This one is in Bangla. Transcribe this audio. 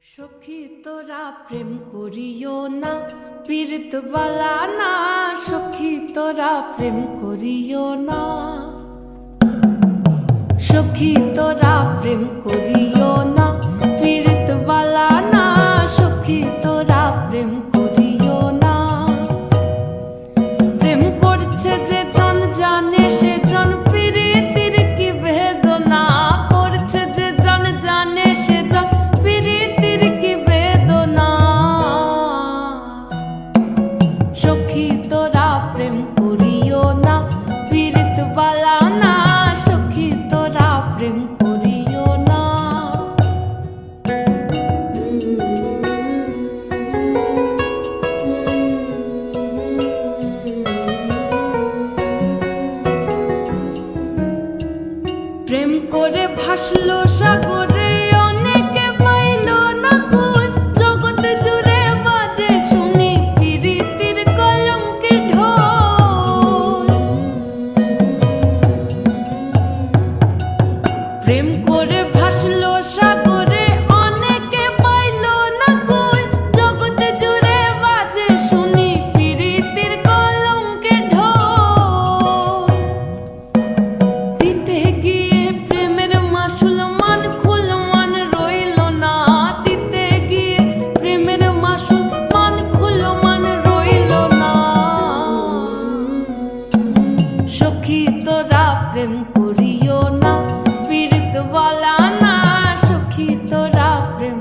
সখী তোরা প্রেম করিও না, পীড়িত বালা না। সখী তোরা প্রেম করিও না, সখী তোরা প্রেম করিও না, পীড়িত বালা না। সখী তোরা প্রেম করিও না। প্রেম করছে যে জন জানে সে জন পীড়িতির কি বেদনা। করছে যে জন জানে সে জন পীড়িতির কি বেদনা। সখী তোরা প্রেম করিও না, পীড়িত বালা না। সখী তোরা প্রেম করিও না। প্রেম করে ভাসলো সাগরে, অনেকে পাইল না কই। জগৎ জুড়ে বাজে শুনি পীড়িতির কলঙ্কের ঢোল। প্রেম করে ভাসলো সাগরে, অনেকে পাইল না কই। জগৎ জুড়ে বাজে শুনি পীড়িতির কলঙ্কের ঢোল। দিতে গিয়ে প্রেমের মাসুল মান খুল মান রইল না। দিতে গিয়ে প্রেমের মাসুল মান খুল মান রইল না। সখী তোরা প্রেম করিও না, পীড়িত বালা না। সখী তোরা প্রেম